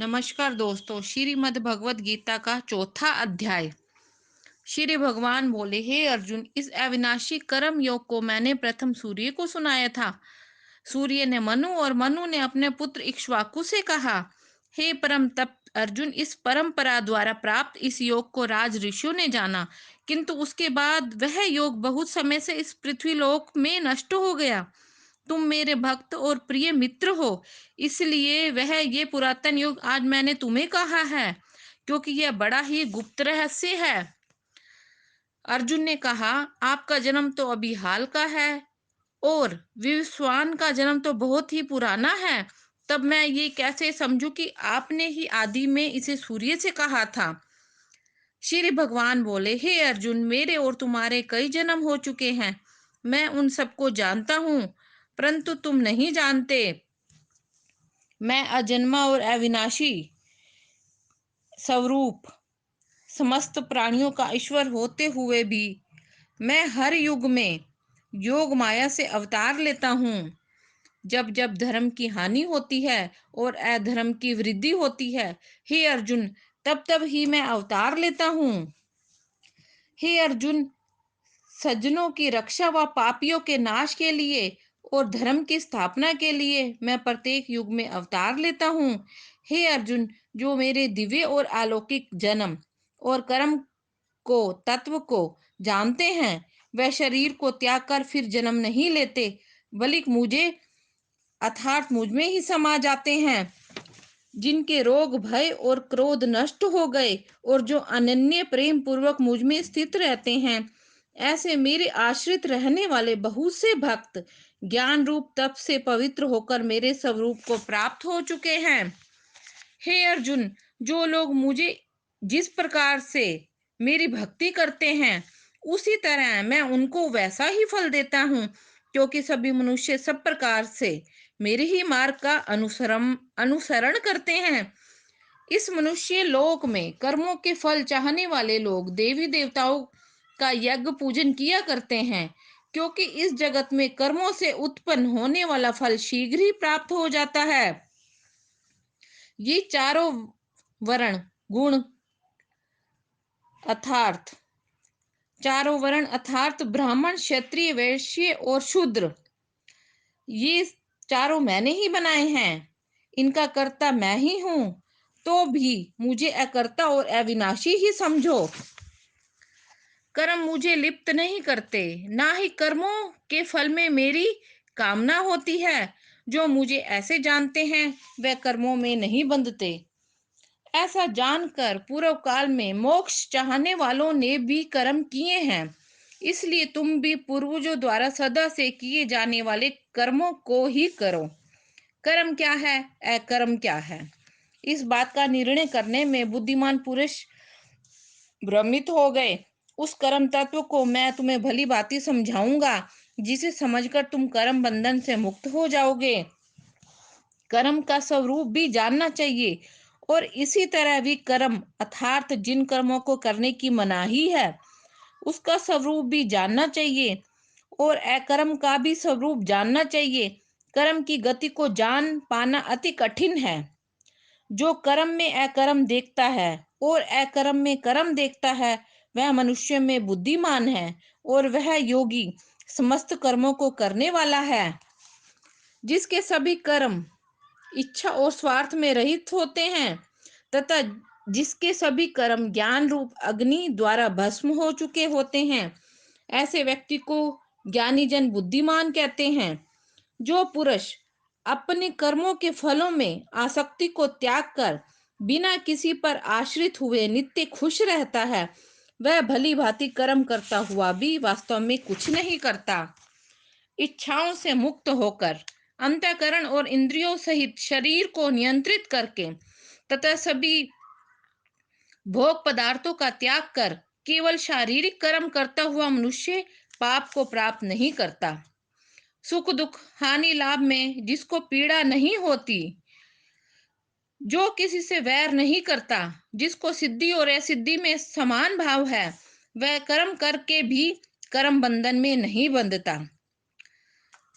नमस्कार दोस्तों। श्रीमद् भगवत गीता का चौथा अध्याय। श्री भगवान बोले, हे अर्जुन, इस अविनाशी कर्म योग को मैंने प्रथम सूर्य को सुनाया था। सूर्य ने मनु और मनु ने अपने पुत्र इक्ष्वाकु से कहा, हे परम तप अर्जुन, इस परंपरा द्वारा प्राप्त इस योग को राज ऋषियों ने जाना, किंतु उसके बाद वह योग बहुत समय से इस पृथ्वी लोक में नष्ट हो गया। तुम मेरे भक्त और प्रिय मित्र हो, इसलिए वह ये पुरातन युग आज मैंने तुम्हें कहा है, क्योंकि यह बड़ा ही गुप्त रहस्य है। अर्जुन ने कहा, आपका जन्म तो अभी हाल का है और विवस्वान का जन्म तो बहुत ही पुराना है। तब मैं ये कैसे समझूं कि आपने ही आदि में इसे सूर्य से कहा था। श्री भगवान बोले, हे अर्जुन, मेरे और तुम्हारे कई जन्म हो चुके हैं। मैं उन सबको जानता हूँ, परंतु तुम नहीं जानते। मैं अजन्मा और अविनाशी स्वरूप समस्त प्राणियों का ईश्वर होते हुए भी मैं हर युग में योग माया से अवतार लेता हूँ। जब जब धर्म की हानि होती है और अधर्म की वृद्धि होती है, हे अर्जुन, तब तब ही मैं अवतार लेता हूँ। हे अर्जुन, सज्जनों की रक्षा व पापियों के नाश के लिए और धर्म की स्थापना के लिए मैं प्रत्येक युग में अवतार लेता हूँ। हे अर्जुन, जो मेरे दिव्य और अलौकिक जन्म और कर्म को तत्व को जानते हैं, वह शरीर को त्याग कर फिर जन्म नहीं लेते, बल्कि मुझे अर्थात मुझ में ही समा जाते हैं। जिनके रोग, भय और क्रोध नष्ट हो गए और जो अनन्य प्रेम पूर्वक मुझ में स्थित रहते हैं, ऐसे मेरे आश्रित रहने वाले बहुत से भक्त ज्ञान रूप तप से पवित्र होकर मेरे स्वरूप को प्राप्त हो चुके हैं। हे अर्जुन, जो लोग मुझे जिस प्रकार से मेरी भक्ति करते हैं, उसी तरह मैं उनको वैसा ही फल देता हूँ, क्योंकि सभी मनुष्य सब प्रकार से मेरे ही मार्ग का अनुसरण करते हैं। इस मनुष्य लोक में कर्मों के फल चाहने वाले लोग देवी देवताओं का यज्ञ पूजन किया करते हैं, क्योंकि इस जगत में कर्मों से उत्पन्न होने वाला फल शीघ्र ही प्राप्त हो जाता है। ये चारों वर्ण गुण अर्थात चारों वर्ण अर्थात ब्राह्मण, क्षत्रिय, वैश्य और शूद्र, ये चारों मैंने ही बनाए हैं। इनका कर्ता मैं ही हूं, तो भी मुझे अकर्ता और अविनाशी ही समझो। कर्म मुझे लिप्त नहीं करते, ना ही कर्मों के फल में मेरी कामना होती है। जो मुझे ऐसे जानते हैं, वह कर्मों में नहीं बंधते। ऐसा जानकर पूर्व काल में मोक्ष चाहने वालों ने भी कर्म किए हैं, इसलिए तुम भी पूर्वजों द्वारा सदा से किए जाने वाले कर्मों को ही करो। कर्म क्या है, अकर्म क्या है, इस बात का निर्णय करने में बुद्धिमान पुरुष भ्रमित हो गए। उस कर्म तत्व को मैं तुम्हें भली भांति समझाऊंगा, जिसे समझकर तुम कर्म बंधन से मुक्त हो जाओगे। कर्म का स्वरूप भी जानना चाहिए और इसी तरह भी कर्म अर्थात जिन कर्मों को करने की मनाही है, उसका स्वरूप भी जानना चाहिए और अकर्म का भी स्वरूप जानना चाहिए। कर्म की गति को जान पाना अति कठिन है। जो कर्म में अकर्म देखता है और अकर्म में कर्म देखता है, वह मनुष्य में बुद्धिमान है और वह योगी समस्त कर्मों को करने वाला है। जिसके सभी कर्म इच्छा और स्वार्थ में रहित होते हैं तथा जिसके सभी कर्म ज्ञान रूप अग्नि द्वारा भस्म हो चुके होते हैं, ऐसे व्यक्ति को ज्ञानी जन बुद्धिमान कहते हैं। जो पुरुष अपने कर्मों के फलों में आसक्ति को त्याग कर बिना किसी पर आश्रित हुए नित्य खुश रहता है, वह भली भांति कर्म करता हुआ भी वास्तव में कुछ नहीं करता। इच्छाओं से मुक्त होकर अंतःकरण और इंद्रियों सहित शरीर को नियंत्रित करके तथा सभी भोग पदार्थों का त्याग कर केवल शारीरिक कर्म करता हुआ मनुष्य पाप को प्राप्त नहीं करता। सुख दुख हानि लाभ में जिसको पीड़ा नहीं होती, जो किसी से वैर नहीं करता, जिसको सिद्धि और असिद्धि में समान भाव है, वह कर्म करके भी कर्म बंधन में नहीं बंधता।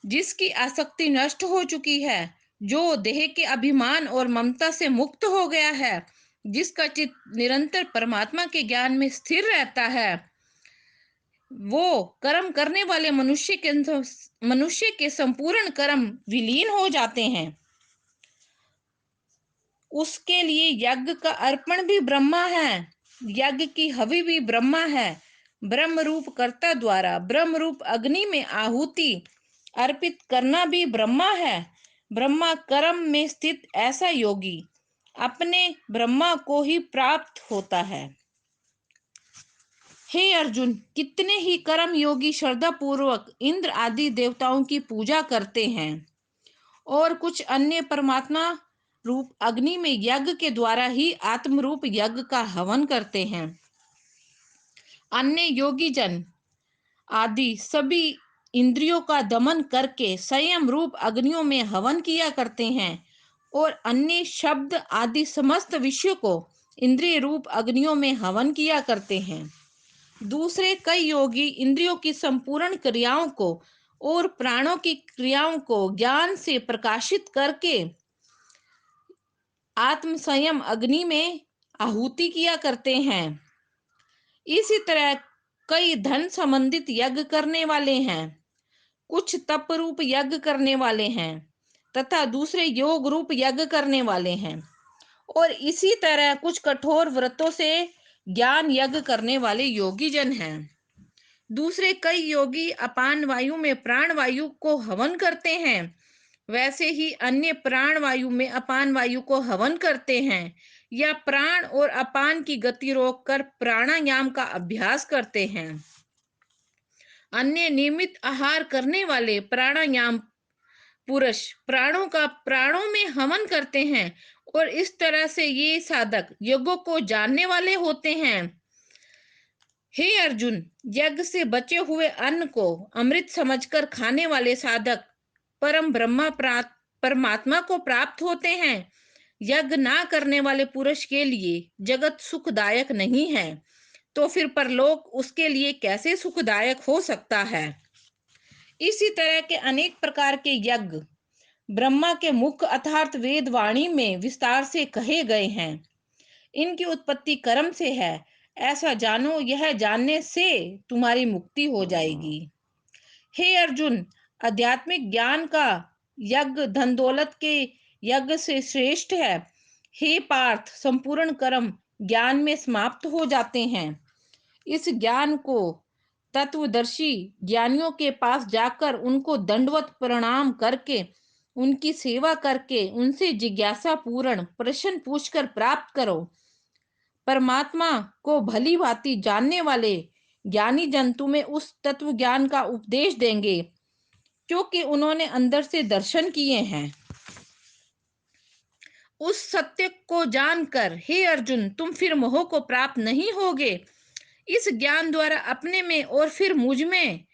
जिसकी आसक्ति नष्ट हो चुकी है, जो देह के अभिमान और ममता से मुक्त हो गया है, जिसका चित्त निरंतर परमात्मा के ज्ञान में स्थिर रहता है, वो कर्म करने वाले मनुष्य के संपूर्ण कर्म विलीन हो जाते हैं। उसके लिए यज्ञ का अर्पण भी ब्रह्मा है, यज्ञ की हवि भी ब्रह्मा है। ब्रह्म रूप कर्ता द्वारा ब्रह्म रूप अग्नि में आहुति अर्पित करना भी ब्रह्मा है। ब्रह्मा कर्म में स्थित ऐसा योगी अपने ब्रह्मा को ही प्राप्त होता है। हे अर्जुन, कितने ही कर्म योगी श्रद्धा पूर्वक इंद्र आदि देवताओं की पूजा करते हैं और कुछ अन्य परमात्मा रूप अग्नि में यज्ञ के द्वारा ही आत्म रूप यज्ञ का हवन करते हैं। अन्य योगी जन आदि सभी इंद्रियों का दमन करके संयम रूप अग्नियों में हवन किया करते हैं और अन्य शब्द आदि समस्त विषयों को इंद्रिय रूप अग्नियों में हवन किया करते हैं। दूसरे कई योगी इंद्रियों की संपूर्ण क्रियाओं को और प्राणों की क्रियाओं को ज्ञान से प्रकाशित करके आत्म संयम अग्नि में आहुति किया करते हैं। इसी तरह कई धन संबंधित यज्ञ करने वाले हैं, कुछ तप रूप यज्ञ करने वाले हैं तथा दूसरे योग रूप यज्ञ करने वाले हैं, और इसी तरह कुछ कठोर व्रतों से ज्ञान यज्ञ करने वाले योगी जन हैं। दूसरे कई योगी अपान वायु में प्राण वायु को हवन करते हैं, वैसे ही अन्य प्राण वायु में अपान वायु को हवन करते हैं या प्राण और अपान की गति रोककर प्राणायाम का अभ्यास करते हैं। अन्य नियमित आहार करने वाले प्राणायाम पुरुष प्राणों का प्राणों में हवन करते हैं और इस तरह से ये साधक यज्ञों को जानने वाले होते हैं। हे अर्जुन, यज्ञ से बचे हुए अन्न को अमृत समझकर खाने वाले साधक परम ब्रह्मा परमात्मा को प्राप्त होते हैं। यज्ञ ना करने वाले पुरुष के लिए जगत सुखदायक नहीं है, तो फिर परलोक उसके लिए कैसे सुखदायक हो सकता है। इसी तरह के अनेक प्रकार के यज्ञ ब्रह्मा के मुख्य अर्थात वेद वाणी में विस्तार से कहे गए हैं। इनकी उत्पत्ति कर्म से है, ऐसा जानो, यह जानने से तुम्हारी मुक्ति हो जाएगी। हे अर्जुन, आध्यात्मिक ज्ञान का यज्ञ धन दौलत के यज्ञ से श्रेष्ठ है। हे पार्थ, संपूर्ण कर्म ज्ञान में समाप्त हो जाते हैं। इस ज्ञान को तत्वदर्शी ज्ञानियों के पास जाकर उनको दंडवत प्रणाम करके उनकी सेवा करके उनसे जिज्ञासा पूर्ण प्रश्न पूछकर प्राप्त करो। परमात्मा को भली भांति जानने वाले ज्ञानी जन तुम्हें उस तत्व ज्ञान का उपदेश देंगे क्योंकि उन्होंने अंदर से दर्शन किए हैं। उस सत्य को जानकर हे अर्जुन, तुम फिर मोह को प्राप्त नहीं होगे। इस ज्ञान द्वारा अपने में और फिर मुझ में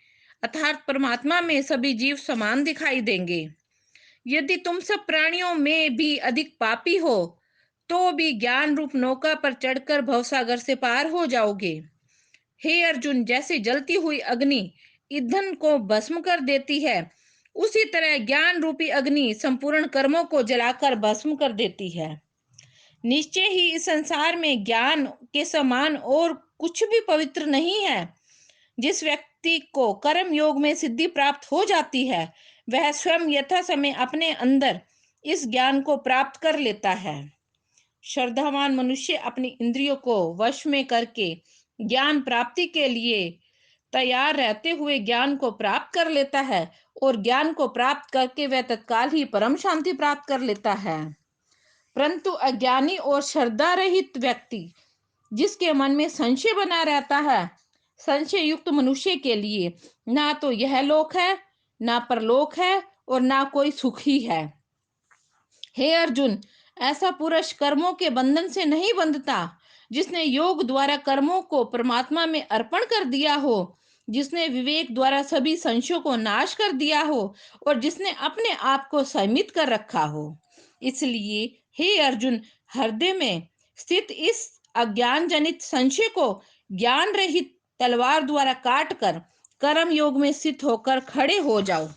अर्थात परमात्मा में सभी जीव समान दिखाई देंगे। यदि तुम सब प्राणियों में भी अधिक पापी हो तो भी ज्ञान रूप नौका पर चढ़कर भवसागर से पार हो जाओगे। हे अर्जुन, जैसे जलती हुई अग्नि ईंधन को भस्म कर देती है, उसी तरह ज्ञान रूपी अग्नि संपूर्ण कर्मों को जलाकर भस्म कर देती है। निश्चय ही इस संसार में ज्ञान के समान और कुछ भी पवित्र नहीं है। जिस व्यक्ति को कर्म योग में सिद्धि प्राप्त हो जाती है, वह स्वयं यथा समय अपने अंदर इस ज्ञान को प्राप्त कर लेता है। श्रद्धावान मनुष्य अपनी इंद्रियों को वश में करके ज्ञान प्राप्ति के लिए तैयार रहते हुए ज्ञान को प्राप्त कर लेता है और ज्ञान को प्राप्त करके वह तत्काल ही परम शांति प्राप्त कर लेता है। परंतु अज्ञानी और श्रद्धा रहित व्यक्ति जिसके मन में संशय बना रहता है, संशय युक्त मनुष्य के लिए ना तो यह लोक है, ना परलोक है और ना कोई सुख ही है। हे अर्जुन, ऐसा पुरुष कर्मों के बंधन से नहीं बंधता जिसने योग द्वारा कर्मों को परमात्मा में अर्पण कर दिया हो, जिसने विवेक द्वारा सभी संशयों को नाश कर दिया हो और जिसने अपने आप को संयमित कर रखा हो। इसलिए हे अर्जुन, हृदय में स्थित इस अज्ञान जनित संशय को ज्ञान रहित तलवार द्वारा काट कर कर्म योग में स्थित होकर खड़े हो जाओ।